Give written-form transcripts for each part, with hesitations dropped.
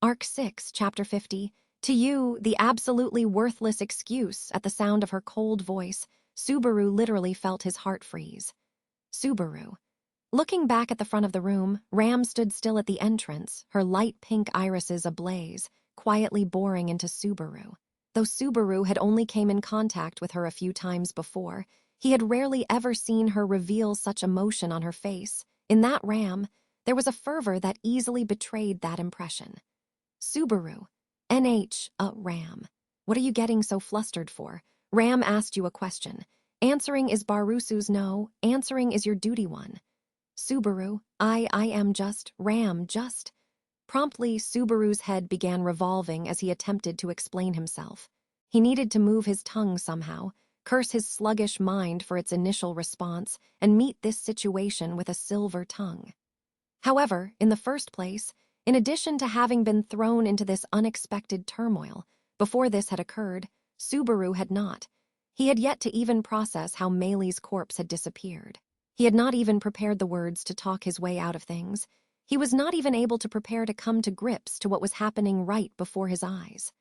Arc 6, Chapter 50. To you, the absolutely worthless excuse. At the sound of her cold voice, Subaru literally felt his heart freeze. Subaru. Looking back at the front of the room, Ram stood still at the entrance, her light pink irises ablaze, quietly boring into Subaru. Though Subaru had only came in contact with her a few times before, he had rarely ever seen her reveal such emotion on her face. In that Ram, there was a fervor that easily betrayed that impression. Subaru. Ram. What are you getting so flustered for? Ram asked you a question. Answering is Barusu's no, answering is your duty one. Subaru, I am just, Ram, just. Promptly, Subaru's head began revolving as he attempted to explain himself. He needed to move his tongue somehow, curse his sluggish mind for its initial response, and meet this situation with a silver tongue. However, in the first place, in addition to having been thrown into this unexpected turmoil, before this had occurred, Subaru had not. He had yet to even process how Meili's corpse had disappeared. He had not even prepared the words to talk his way out of things. He was not even able to prepare to come to grips to what was happening right before his eyes.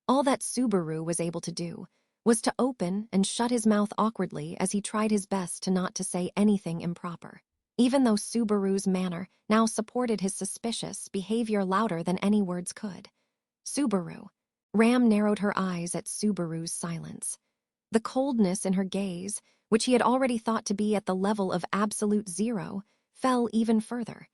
All that Subaru was able to do was to open and shut his mouth awkwardly as he tried his best not to say anything improper. Even though Subaru's manner now supported his suspicious behavior louder than any words could. Subaru. Ram narrowed her eyes at Subaru's silence. The coldness in her gaze, which he had already thought to be at the level of absolute zero, fell even further.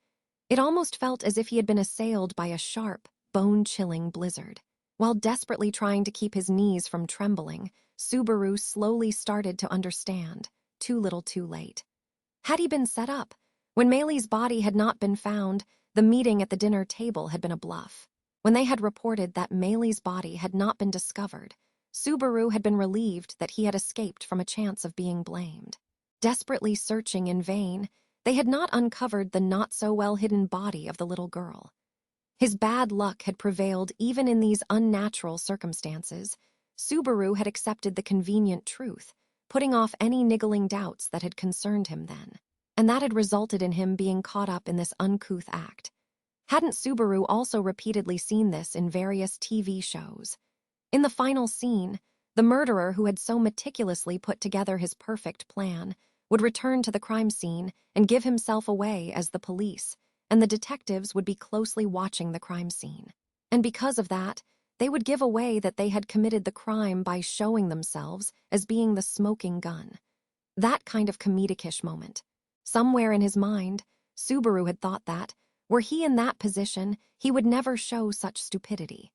It almost felt as if he had been assailed by a sharp, bone-chilling blizzard. While desperately trying to keep his knees from trembling, Subaru slowly started to understand, too little too late. Had he been set up? When Meili's body had not been found, the meeting at the dinner table had been a bluff. When they had reported that Meili's body had not been discovered, Subaru had been relieved that he had escaped from a chance of being blamed. Desperately searching in vain, they had not uncovered the not-so-well-hidden body of the little girl. His bad luck had prevailed even in these unnatural circumstances. Subaru had accepted the convenient truth, putting off any niggling doubts that had concerned him then, and that had resulted in him being caught up in this uncouth act. Hadn't Subaru also repeatedly seen this in various TV shows? In the final scene, the murderer who had so meticulously put together his perfect plan would return to the crime scene and give himself away as the police, and the detectives would be closely watching the crime scene. And because of that, they would give away that they had committed the crime by showing themselves as being the smoking gun. That kind of comedic-ish moment. Somewhere in his mind, Subaru had thought that, were he in that position, he would never show such stupidity.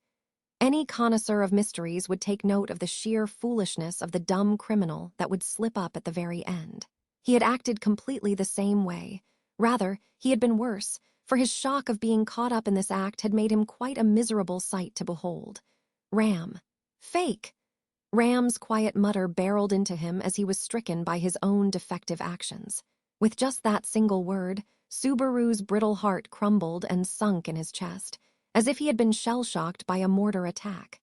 Any connoisseur of mysteries would take note of the sheer foolishness of the dumb criminal that would slip up at the very end. He had acted completely the same way. Rather, he had been worse, for his shock of being caught up in this act had made him quite a miserable sight to behold. Ram. Fake! Ram's quiet mutter barreled into him as he was stricken by his own defective actions. With just that single word, Subaru's brittle heart crumbled and sunk in his chest, as if he had been shell-shocked by a mortar attack.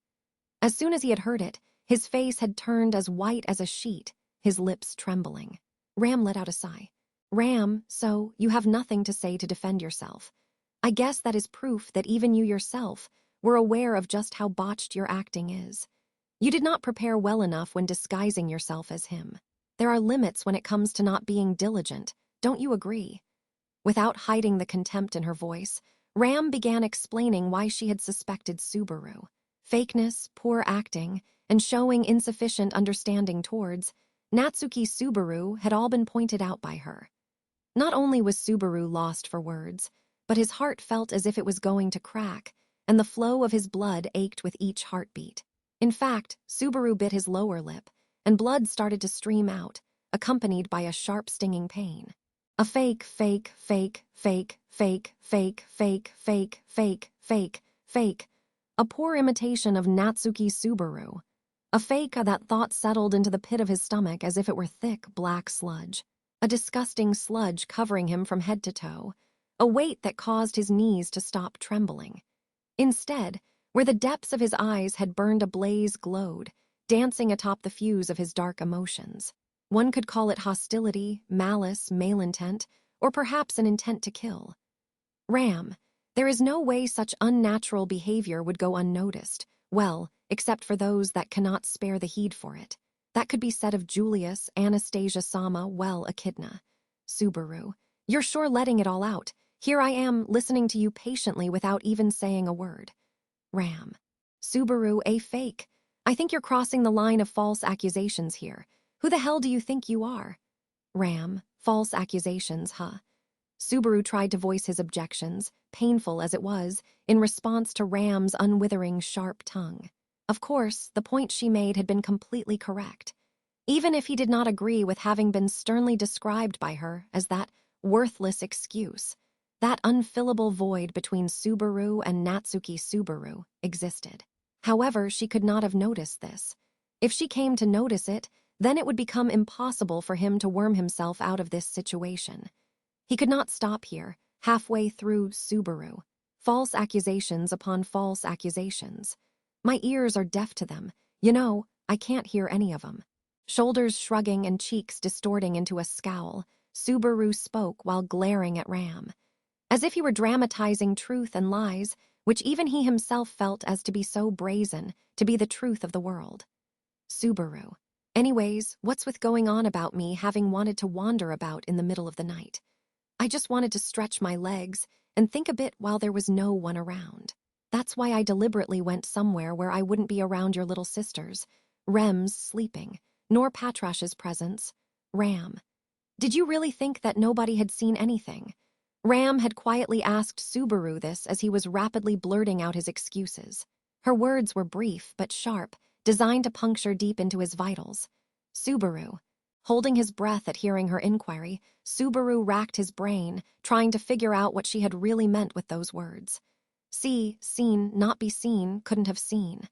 As soon as he had heard it, his face had turned as white as a sheet, his lips trembling. Ram let out a sigh. Ram, so you have nothing to say to defend yourself. I guess that is proof that even you yourself were aware of just how botched your acting is. You did not prepare well enough when disguising yourself as him. There are limits when it comes to not being diligent, don't you agree? Without hiding the contempt in her voice, Ram began explaining why she had suspected Subaru. Fakeness, poor acting, and showing insufficient understanding towards Natsuki Subaru had all been pointed out by her. Not only was Subaru lost for words, but his heart felt as if it was going to crack, and the flow of his blood ached with each heartbeat. In fact, Subaru bit his lower lip, and blood started to stream out, accompanied by a sharp stinging pain. A fake. A poor imitation of Natsuki Subaru. A fake that thought settled into the pit of his stomach as if it were thick, black sludge. A disgusting sludge covering him from head to toe. A weight that caused his knees to stop trembling. Instead, where the depths of his eyes had burned a blaze glowed, dancing atop the fuse of his dark emotions. One could call it hostility, malice, malintent, or perhaps an intent to kill. Ram, There is no way such unnatural behavior would go unnoticed, well, except for those that cannot spare the heed for it. That could be said of Julius, Anastasia-sama, well, Echidna. Subaru, you're sure letting it all out. Here I am, listening to you patiently without even saying a word. Ram. Subaru, a fake. I think you're crossing the line of false accusations here. Who the hell do you think you are? Ram, false accusations, huh? Subaru tried to voice his objections, painful as it was, in response to Ram's unwithering, sharp tongue. Of course, the point she made had been completely correct. Even if he did not agree with having been sternly described by her as that worthless excuse, that unfillable void between Subaru and Natsuki Subaru existed. However, she could not have noticed this. If she came to notice it, then it would become impossible for him to worm himself out of this situation. He could not stop here, halfway through Subaru. False accusations upon false accusations. My ears are deaf to them. You know, I can't hear any of them. Shoulders shrugging and cheeks distorting into a scowl, Subaru spoke while glaring at Ram. As if he were dramatizing truth and lies, which even he himself felt as to be so brazen, to be the truth of the world. Subaru. Anyways, what's with going on about me having wanted to wander about in the middle of the night? I just wanted to stretch my legs and think a bit while there was no one around. That's why I deliberately went somewhere where I wouldn't be around your little sisters. Rem's sleeping, nor Patrash's presence. Ram. Did you really think that nobody had seen anything? Ram had quietly asked Subaru this as he was rapidly blurting out his excuses. Her words were brief but sharp, designed to puncture deep into his vitals. Subaru. Holding his breath at hearing her inquiry, Subaru racked his brain, trying to figure out what she had really meant with those words. See, seen, not be seen, couldn't have seen.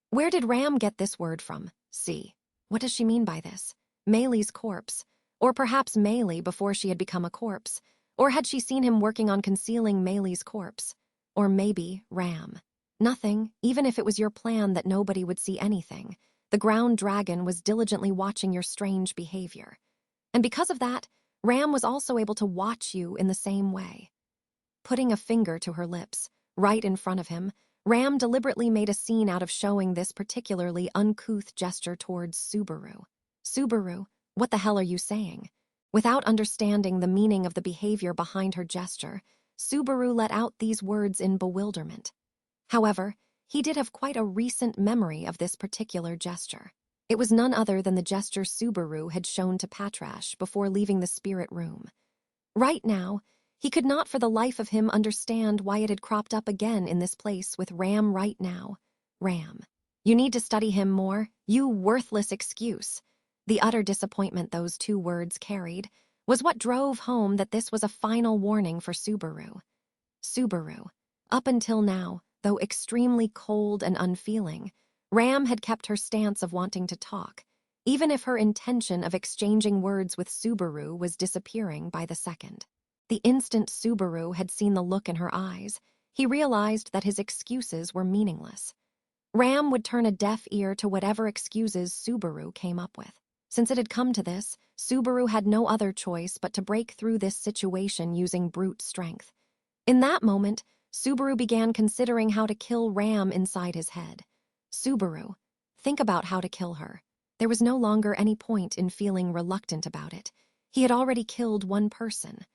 Where did Ram get this word from? See. What does she mean by this? Meili's corpse. Or perhaps Meili before she had become a corpse. Or had she seen him working on concealing Meili's corpse? Or maybe Ram. Nothing, even if it was your plan that nobody would see anything. The ground dragon was diligently watching your strange behavior. And because of that, Ram was also able to watch you in the same way. Putting a finger to her lips, right in front of him, Ram deliberately made a scene out of showing this particularly uncouth gesture towards Subaru. Subaru, what the hell are you saying? Without understanding the meaning of the behavior behind her gesture, Subaru let out these words in bewilderment. However, he did have quite a recent memory of this particular gesture. It was none other than the gesture Subaru had shown to Patrash before leaving the spirit room. Right now, he could not for the life of him understand why it had cropped up again in this place with Ram right now. Ram. You need to study him more, you worthless excuse. The utter disappointment those two words carried was what drove home that this was a final warning for Subaru. Subaru. Up until now, though extremely cold and unfeeling, Ram had kept her stance of wanting to talk, even if her intention of exchanging words with Subaru was disappearing by the second. The instant Subaru had seen the look in her eyes, he realized that his excuses were meaningless. Ram would turn a deaf ear to whatever excuses Subaru came up with. Since it had come to this, Subaru had no other choice but to break through this situation using brute strength. In that moment, Subaru began considering how to kill Ram inside his head. Subaru, think about how to kill her. There was no longer any point in feeling reluctant about it. He had already killed one person.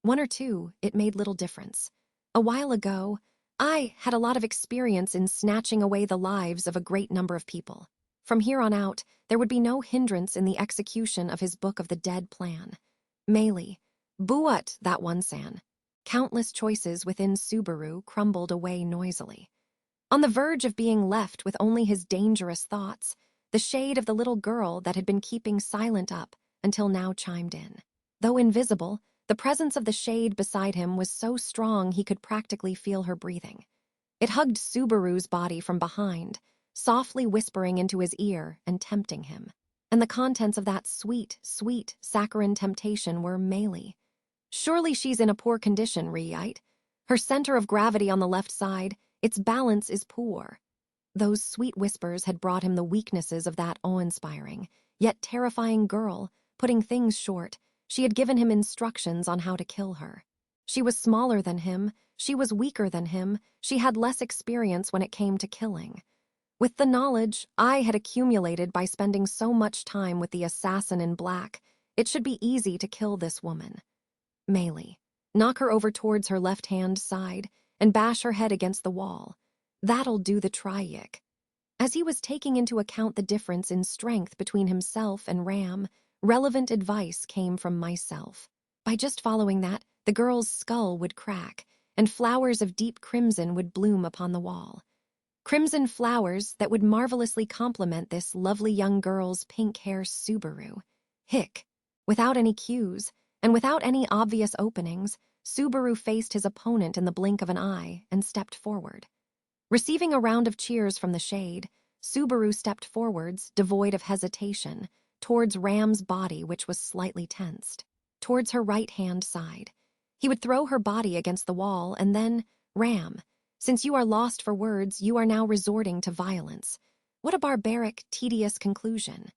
One or two, it made little difference. A while ago, I had a lot of experience in snatching away the lives of a great number of people. From here on out, there would be no hindrance in the execution of his Book of the Dead plan. Meili, Buat, that one san. Countless choices within Subaru crumbled away noisily. On the verge of being left with only his dangerous thoughts, the shade of the little girl that had been keeping silent up until now chimed in. Though invisible, the presence of the shade beside him was so strong he could practically feel her breathing. It hugged Subaru's body from behind, softly whispering into his ear and tempting him. And the contents of that sweet, sweet, saccharine temptation were Meili. Surely she's in a poor condition, right? Her center of gravity on the left side, its balance is poor. Those sweet whispers had brought him the weaknesses of that awe-inspiring, yet terrifying girl. Putting things short, she had given him instructions on how to kill her. She was smaller than him, she was weaker than him, she had less experience when it came to killing. With the knowledge I had accumulated by spending so much time with the assassin in black, it should be easy to kill this woman. Melee. Knock her over towards her left-hand side and bash her head against the wall. That'll do the trick. As he was taking into account the difference in strength between himself and Ram, relevant advice came from myself. By just following that, the girl's skull would crack, and flowers of deep crimson would bloom upon the wall. Crimson flowers that would marvelously complement this lovely young girl's pink hair Subaru. Hick. Without any cues, and without any obvious openings, Subaru faced his opponent in the blink of an eye and stepped forward. Receiving a round of cheers from the shade, Subaru stepped forwards, devoid of hesitation, towards Ram's body, which was slightly tensed, towards her right-hand side. He would throw her body against the wall, and then, Ram, since you are lost for words, you are now resorting to violence. What a barbaric, tedious conclusion.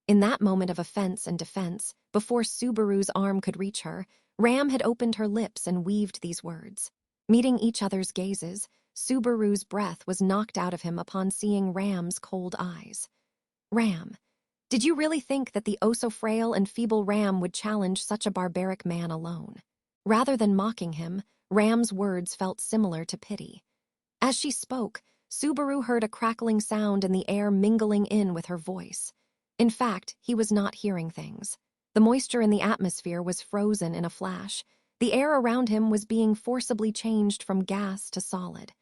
In that moment of offense and defense, before Subaru's arm could reach her, Ram had opened her lips and weaved these words. Meeting each other's gazes, Subaru's breath was knocked out of him upon seeing Ram's cold eyes. Ram, did you really think that the oh-so-frail and feeble Ram would challenge such a barbaric man alone? Rather than mocking him, Ram's words felt similar to pity. As she spoke, Subaru heard a crackling sound in the air mingling in with her voice. In fact, he was not hearing things. The moisture in the atmosphere was frozen in a flash. The air around him was being forcibly changed from gas to solid.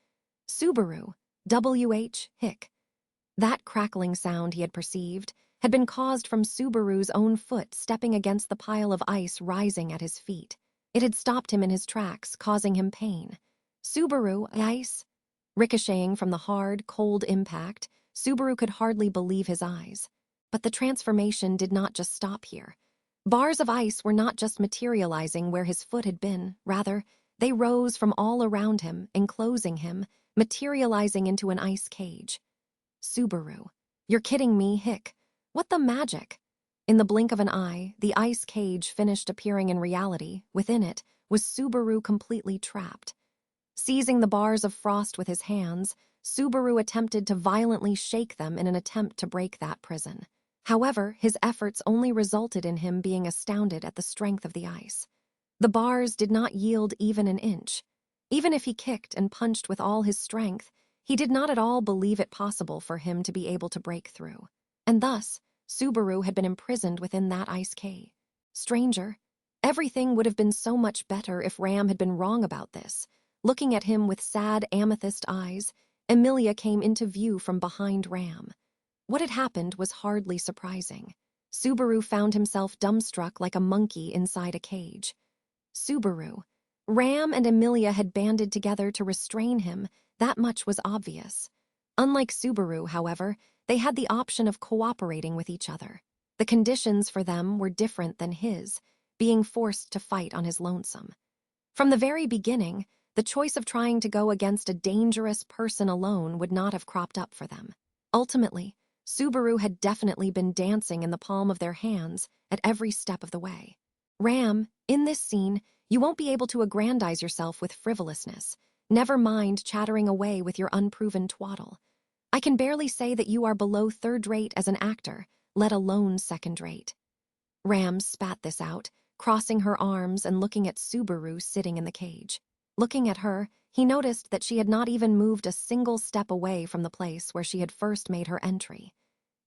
Subaru, W.H. Hick. That crackling sound he had perceived had been caused from Subaru's own foot stepping against the pile of ice rising at his feet. It had stopped him in his tracks, causing him pain. Subaru, ice? Ricocheting from the hard, cold impact, Subaru could hardly believe his eyes. But the transformation did not just stop here. Bars of ice were not just materializing where his foot had been, rather, they rose from all around him, enclosing him, materializing into an ice cage. Subaru. You're kidding me, Hick. What the magic? In the blink of an eye, the ice cage finished appearing in reality. Within it was Subaru completely trapped. Seizing the bars of frost with his hands, Subaru attempted to violently shake them in an attempt to break that prison. However, his efforts only resulted in him being astounded at the strength of the ice. The bars did not yield even an inch. Even if he kicked and punched with all his strength, he did not at all believe it possible for him to be able to break through. And thus, Subaru had been imprisoned within that ice cave. Stranger, everything would have been so much better if Ram had been wrong about this. Looking at him with sad amethyst eyes, Emilia came into view from behind Ram. What had happened was hardly surprising. Subaru found himself dumbstruck like a monkey inside a cage. Subaru. Ram and Emilia had banded together to restrain him, that much was obvious. Unlike Subaru, however, they had the option of cooperating with each other. The conditions for them were different than his, being forced to fight on his lonesome. From the very beginning, the choice of trying to go against a dangerous person alone would not have cropped up for them. Ultimately, Subaru had definitely been dancing in the palm of their hands at every step of the way. Ram, in this scene, you won't be able to aggrandize yourself with frivolousness. Never mind chattering away with your unproven twaddle. I can barely say that you are below third-rate as an actor, let alone second-rate. Ram spat this out, crossing her arms and looking at Subaru sitting in the cage. Looking at her, he noticed that she had not even moved a single step away from the place where she had first made her entry.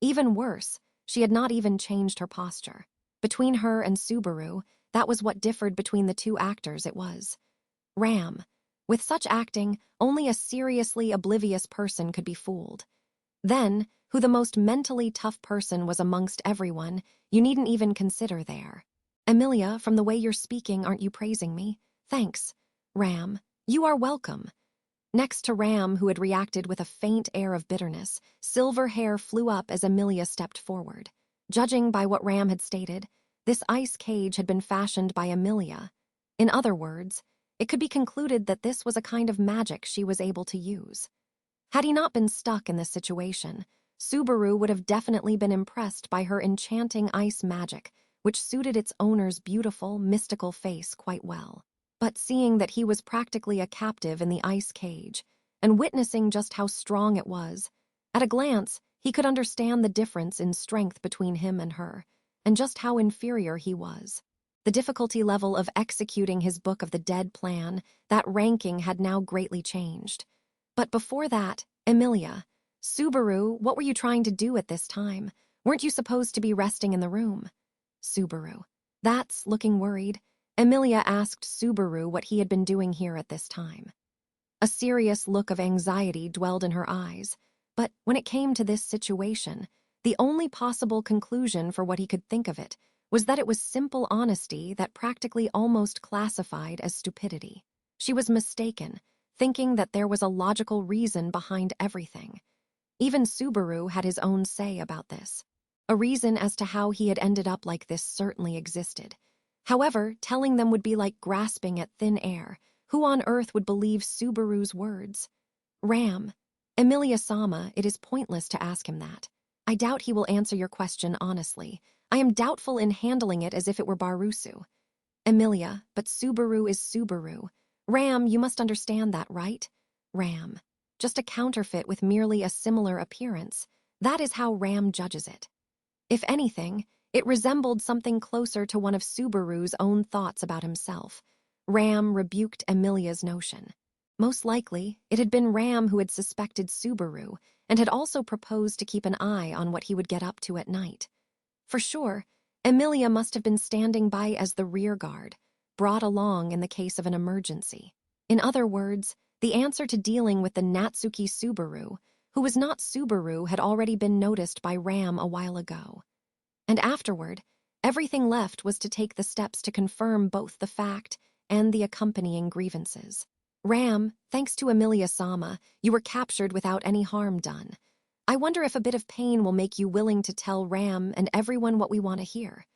Even worse, she had not even changed her posture. Between her and Subaru, that was what differed between the two actors it was. Ram. With such acting, only a seriously oblivious person could be fooled. Then, who the most mentally tough person was amongst everyone, you needn't even consider there. Emilia, from the way you're speaking, aren't you praising me? Thanks. Ram, you are welcome. Next to Ram, who had reacted with a faint air of bitterness, silver hair flew up as Emilia stepped forward. Judging by what Ram had stated, this ice cage had been fashioned by Emilia. In other words, it could be concluded that this was a kind of magic she was able to use. Had he not been stuck in this situation, Subaru would have definitely been impressed by her enchanting ice magic, which suited its owner's beautiful, mystical face quite well. but seeing that he was practically a captive in the ice cage, and witnessing just how strong it was, at a glance, he could understand the difference in strength between him and her, and just how inferior he was. The difficulty level of executing his Book of the Dead plan, that ranking had now greatly changed. But before that, Emilia, Subaru, what were you trying to do at this time? Weren't you supposed to be resting in the room? Subaru. That's looking worried. Emilia asked Subaru what he had been doing here at this time. A serious look of anxiety dwelled in her eyes, but when it came to this situation, the only possible conclusion for what he could think of it was that it was simple honesty that practically almost classified as stupidity. She was mistaken, thinking that there was a logical reason behind everything. Even Subaru had his own say about this. A reason as to how he had ended up like this certainly existed. However, telling them would be like grasping at thin air. Who on earth would believe Subaru's words? Ram. Emilia-sama, it is pointless to ask him that. I doubt he will answer your question honestly. I am doubtful in handling it as if it were Barusu. Emilia, but Subaru is Subaru. Ram, you must understand that, right? Ram. Just a counterfeit with merely a similar appearance. That is how Ram judges it. If anything, it resembled something closer to one of Subaru's own thoughts about himself. Ram rebuked Emilia's notion. Most likely, it had been Ram who had suspected Subaru and had also proposed to keep an eye on what he would get up to at night. For sure, Emilia must have been standing by as the rear guard, brought along in the case of an emergency. In other words, the answer to dealing with the Natsuki Subaru, who was not Subaru, had already been noticed by Ram a while ago. And afterward, everything left was to take the steps to confirm both the fact and the accompanying grievances. Ram, thanks to Emilia-sama, you were captured without any harm done. I wonder if a bit of pain will make you willing to tell Ram and everyone what we want to hear.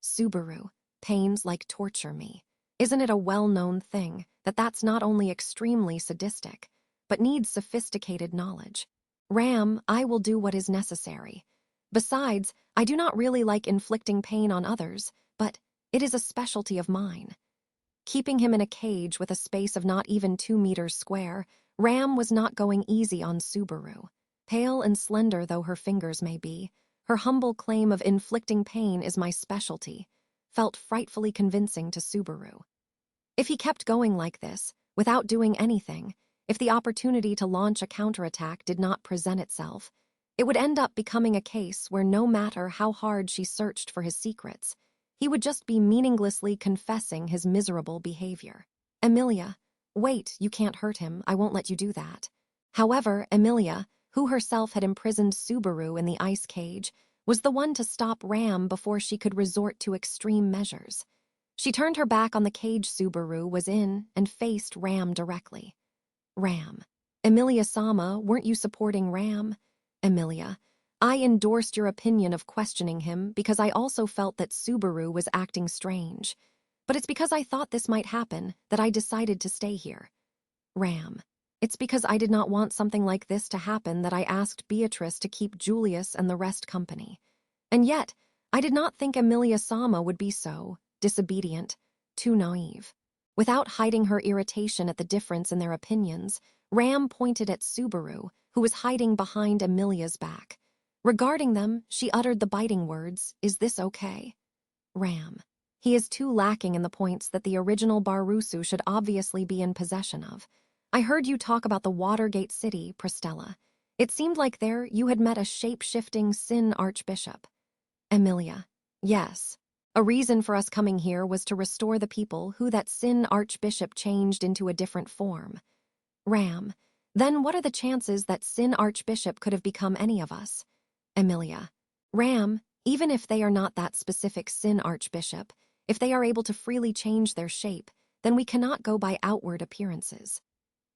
Subaru, pains like torture me. Isn't it a well-known thing that that's not only extremely sadistic, but needs sophisticated knowledge? Ram, I will do what is necessary. Besides, I do not really like inflicting pain on others, but it is a specialty of mine. Keeping him in a cage with a space of not even 2 meters square, Ram was not going easy on Subaru. Pale and slender though her fingers may be, her humble claim of inflicting pain is my specialty, felt frightfully convincing to Subaru. If he kept going like this, without doing anything, if the opportunity to launch a counterattack did not present itself, it would end up becoming a case where no matter how hard she searched for his secrets, he would just be meaninglessly confessing his miserable behavior. Emilia, wait, you can't hurt him, I won't let you do that. However, Emilia, who herself had imprisoned Subaru in the ice cage, was the one to stop Ram before she could resort to extreme measures. She turned her back on the cage Subaru was in and faced Ram directly. Ram. Emilia-sama, weren't you supporting Ram? Emilia. I endorsed your opinion of questioning him because I also felt that Subaru was acting strange. But it's because I thought this might happen that I decided to stay here. Ram. It's because I did not want something like this to happen that I asked Beatrice to keep Julius and the rest company. And yet, I did not think Emilia-sama would be so disobedient, too naive. Without hiding her irritation at the difference in their opinions, Ram pointed at Subaru, who was hiding behind Emilia's back. Regarding them, she uttered the biting words, "Is this okay?" Ram. He is too lacking in the points that the original Barusu should obviously be in possession of. I heard you talk about the Watergate City, Pristella. It seemed like there you had met a shape-shifting Sin Archbishop. Emilia. Yes. A reason for us coming here was to restore the people who that Sin Archbishop changed into a different form. Ram. Then what are the chances that Sin Archbishop could have become any of us? Emilia. Ram, even if they are not that specific Sin Archbishop, if they are able to freely change their shape, then we cannot go by outward appearances.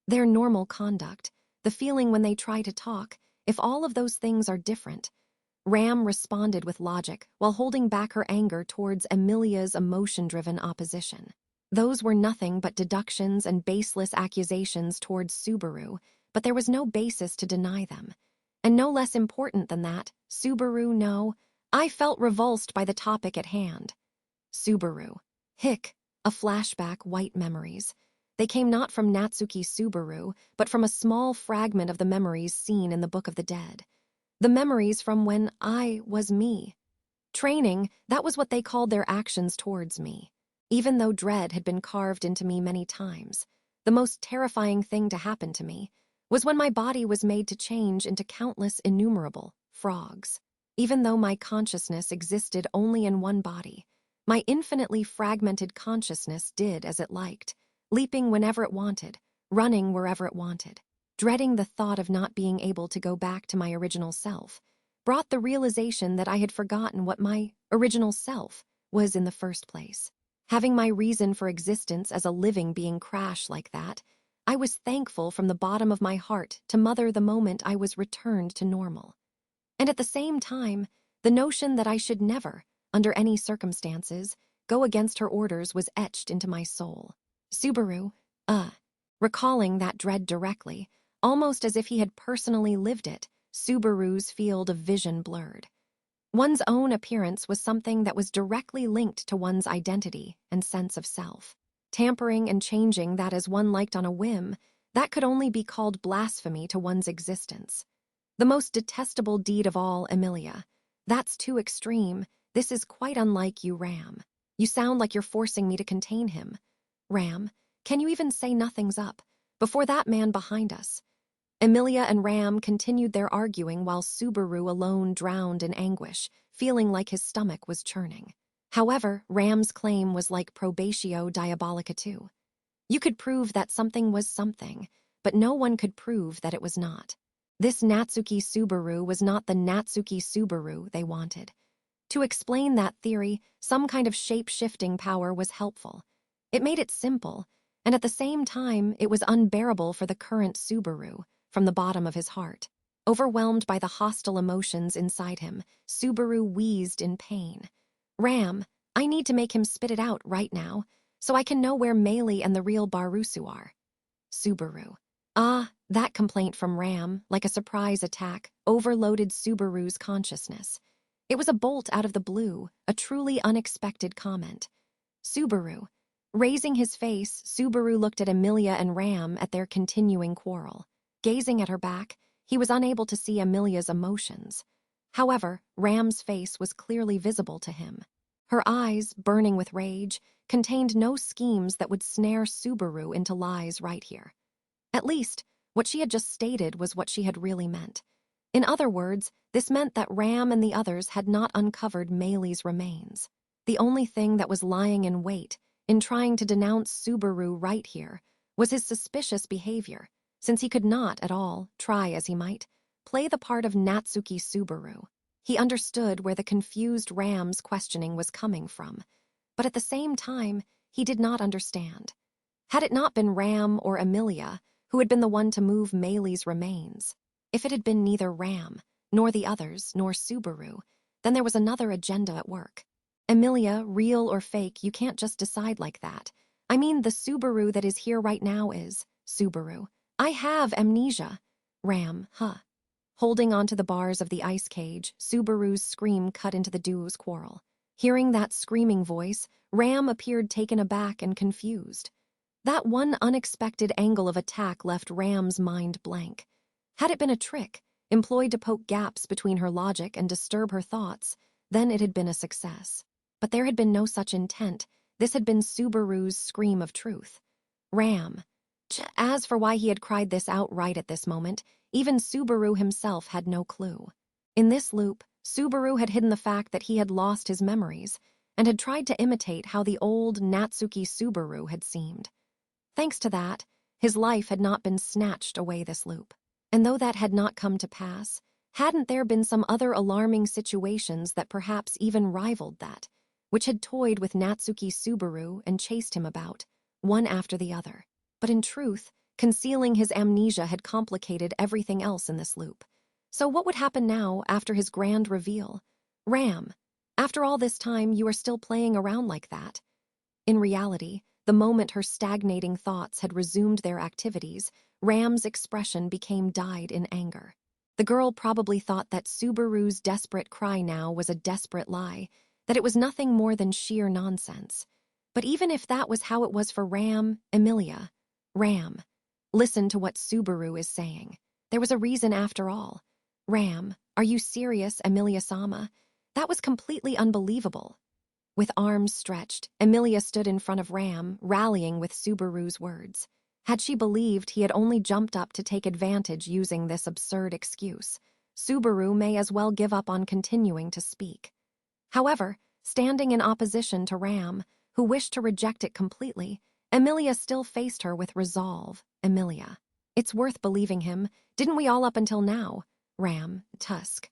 Their normal conduct, the feeling when they try to talk, if all of those things are different. Ram responded with logic while holding back her anger towards Emilia's emotion-driven opposition. Those were nothing but deductions and baseless accusations towards Subaru, but there was no basis to deny them. And no less important than that, Subaru, no, I felt revulsed by the topic at hand. Subaru. Hick. A flashback, white memories. They came not from Natsuki Subaru, but from a small fragment of the memories seen in the Book of the Dead. The memories from when I was me. Training, that was what they called their actions towards me. Even though dread had been carved into me many times, the most terrifying thing to happen to me was when my body was made to change into countless innumerable frogs. Even though my consciousness existed only in one body, my infinitely fragmented consciousness did as it liked, leaping whenever it wanted, running wherever it wanted. Dreading the thought of not being able to go back to my original self brought the realization that I had forgotten what my original self was in the first place. Having my reason for existence as a living being crash like that, I was thankful from the bottom of my heart to Mother the moment I was returned to normal. And at the same time, the notion that I should never, under any circumstances, go against her orders was etched into my soul. Subaru, recalling that dread directly, almost as if he had personally lived it, Subaru's field of vision blurred. One's own appearance was something that was directly linked to one's identity and sense of self. Tampering and changing that as one liked on a whim, that could only be called blasphemy to one's existence. The most detestable deed of all, Emilia. That's too extreme. This is quite unlike you, Ram. You sound like you're forcing me to contain him. Ram, can you even say nothing's up? Before that man behind us. Emilia and Ram continued their arguing while Subaru alone drowned in anguish, feeling like his stomach was churning. However, Ram's claim was like probatio diabolica too. You could prove that something was something, but no one could prove that it was not. This Natsuki Subaru was not the Natsuki Subaru they wanted. To explain that theory, some kind of shape-shifting power was helpful. It made it simple, and at the same time, it was unbearable for the current Subaru. From the bottom of his heart, overwhelmed by the hostile emotions inside him, Subaru wheezed in pain. Ram, I need to make him spit it out right now, so I can know where Meili and the real Barusu are. Subaru. That complaint from Ram, like a surprise attack, overloaded Subaru's consciousness. It was a bolt out of the blue, a truly unexpected comment. Subaru. Raising his face, Subaru looked at Emilia and Ram at their continuing quarrel. Gazing at her back, he was unable to see Emilia's emotions. However, Ram's face was clearly visible to him. Her eyes, burning with rage, contained no schemes that would snare Subaru into lies right here. At least, what she had just stated was what she had really meant. In other words, this meant that Ram and the others had not uncovered Meili's remains. The only thing that was lying in wait, in trying to denounce Subaru right here, was his suspicious behavior, since he could not at all, try as he might, play the part of Natsuki Subaru. He understood where the confused Ram's questioning was coming from, but at the same time, he did not understand. Had it not been Ram or Emilia who had been the one to move Meili's remains, if it had been neither Ram, nor the others, nor Subaru, then there was another agenda at work. Emilia, real or fake, you can't just decide like that. I mean, the Subaru that is here right now is Subaru. I have amnesia. Ram, Holding onto the bars of the ice cage, Subaru's scream cut into the duo's quarrel. Hearing that screaming voice, Ram appeared taken aback and confused. That one unexpected angle of attack left Ram's mind blank. Had it been a trick, employed to poke gaps between her logic and disturb her thoughts, then it had been a success. But there had been no such intent. This had been Subaru's scream of truth. Ram. As for why he had cried this out right at this moment, even Subaru himself had no clue. In this loop, Subaru had hidden the fact that he had lost his memories and had tried to imitate how the old Natsuki Subaru had seemed. Thanks to that, his life had not been snatched away this loop. And though that had not come to pass, hadn't there been some other alarming situations that perhaps even rivaled that, which had toyed with Natsuki Subaru and chased him about, one after the other? But in truth, concealing his amnesia had complicated everything else in this loop. So what would happen now after his grand reveal? Ram, after all this time you are still playing around like that. In reality, the moment her stagnating thoughts had resumed their activities, Ram's expression became dyed in anger. The girl probably thought that Subaru's desperate cry now was a desperate lie, that it was nothing more than sheer nonsense. But even if that was how it was for Ram, Emilia, Ram, listen to what Subaru is saying. There was a reason after all. Ram, are you serious, Emilia-sama? That was completely unbelievable. With arms stretched, Emilia stood in front of Ram, rallying with Subaru's words. Had she believed he had only jumped up to take advantage using this absurd excuse, Subaru may as well give up on continuing to speak. However, standing in opposition to Ram, who wished to reject it completely, Emilia still faced her with resolve. Emilia, it's worth believing him. Didn't we all up until now? Ram, Tusk.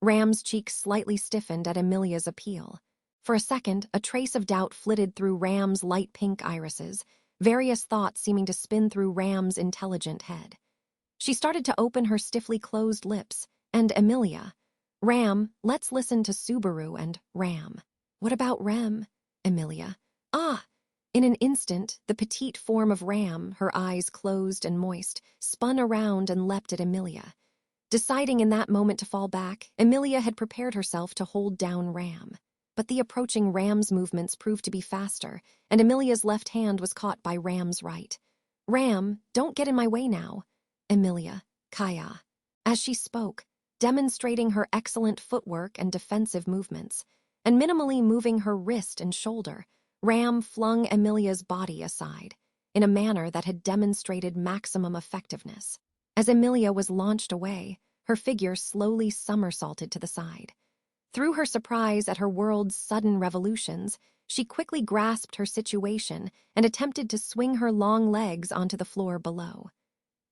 Ram's cheeks slightly stiffened at Emilia's appeal. For a second, a trace of doubt flitted through Ram's light pink irises, various thoughts seeming to spin through Ram's intelligent head. She started to open her stiffly closed lips, and Emilia, Ram, let's listen to Subaru and Ram. What about Rem? Emilia. Ah! In an instant, the petite form of Ram, her eyes closed and moist, spun around and leapt at Emilia. Deciding in that moment to fall back, Emilia had prepared herself to hold down Ram. But the approaching Ram's movements proved to be faster, and Emilia's left hand was caught by Ram's right. Ram, don't get in my way now. Emilia, Kaya. As she spoke, demonstrating her excellent footwork and defensive movements, and minimally moving her wrist and shoulder, Ram flung Emilia's body aside, in a manner that had demonstrated maximum effectiveness. As Emilia was launched away, her figure slowly somersaulted to the side. Through her surprise at her world's sudden revolutions, she quickly grasped her situation and attempted to swing her long legs onto the floor below.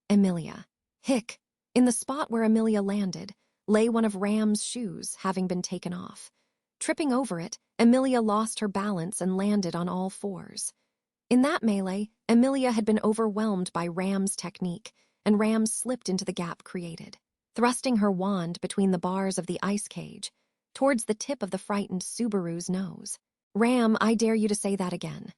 Emilia. Hick! In the spot where Emilia landed, lay one of Ram's shoes, having been taken off. Tripping over it, Emilia lost her balance and landed on all fours. In that melee, Emilia had been overwhelmed by Ram's technique, and Ram slipped into the gap created, thrusting her wand between the bars of the ice cage, towards the tip of the frightened Subaru's nose. Ram, I dare you to say that again.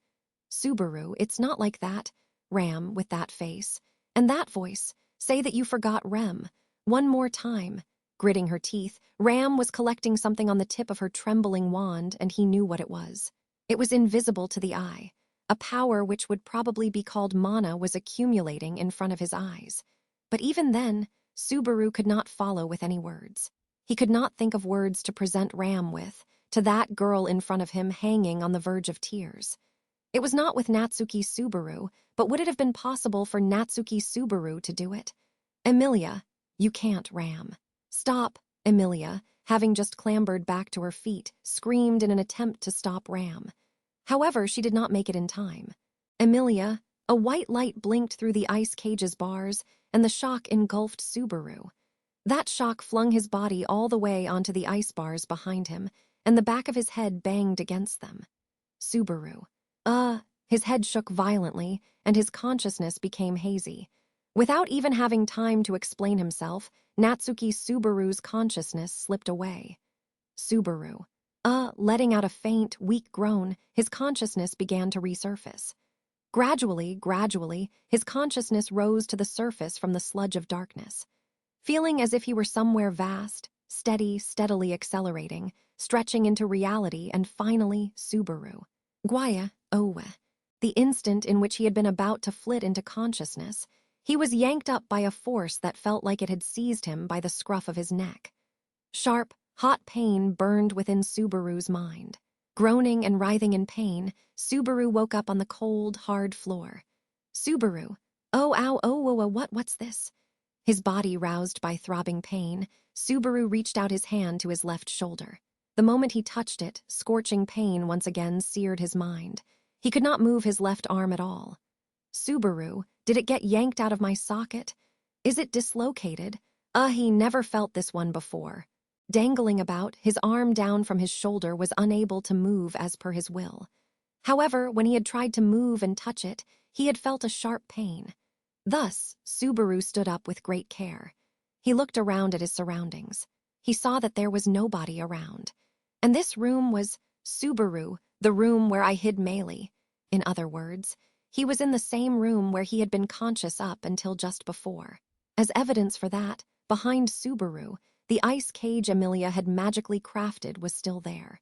Subaru, it's not like that. Ram, with that face, and that voice, say that you forgot Rem. One more time. Gritting her teeth, Ram was collecting something on the tip of her trembling wand, and he knew what it was. It was invisible to the eye. A power which would probably be called mana was accumulating in front of his eyes. But even then, Subaru could not follow with any words. He could not think of words to present Ram with, to that girl in front of him hanging on the verge of tears. It was not with Natsuki Subaru, but would it have been possible for Natsuki Subaru to do it? Emilia, you can't, Ram. Stop, Emilia, having just clambered back to her feet, screamed in an attempt to stop Ram. However, she did not make it in time. Emilia, a white light blinked through the ice cage's bars, and the shock engulfed Subaru. That shock flung his body all the way onto the ice bars behind him, and the back of his head banged against them. Subaru. His head shook violently, and his consciousness became hazy. Without even having time to explain himself, Natsuki Subaru's consciousness slipped away. Subaru. Letting out a faint, weak groan, his consciousness began to resurface. Gradually, his consciousness rose to the surface from the sludge of darkness. Feeling as if he were somewhere vast, steadily accelerating, stretching into reality, and finally, Subaru. Guaya, Owe. The instant in which he had been about to flit into consciousness, he was yanked up by a force that felt like it had seized him by the scruff of his neck. Sharp, hot pain burned within Subaru's mind. Groaning and writhing in pain, Subaru woke up on the cold, hard floor. Subaru. Oh, ow, oh, what's this? His body roused by throbbing pain, Subaru reached out his hand to his left shoulder. The moment he touched it, scorching pain once again seared his mind. He could not move his left arm at all. Subaru, did it get yanked out of my socket? Is it dislocated? He never felt this one before. Dangling about, his arm down from his shoulder was unable to move as per his will. However, when he had tried to move and touch it, he had felt a sharp pain. Thus, Subaru stood up with great care. He looked around at his surroundings. He saw that there was nobody around. And this room was Subaru, the room where I hid Meili. In other words, he was in the same room where he had been conscious up until just before. As evidence for that, behind Subaru, the ice cage Emilia had magically crafted was still there.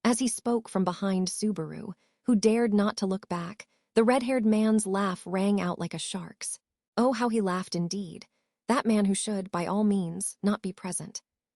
As he spoke from behind Subaru, who dared not to look back, the red-haired man's laugh rang out like a shark's. Oh, how he laughed indeed. That man who should, by all means, not be present.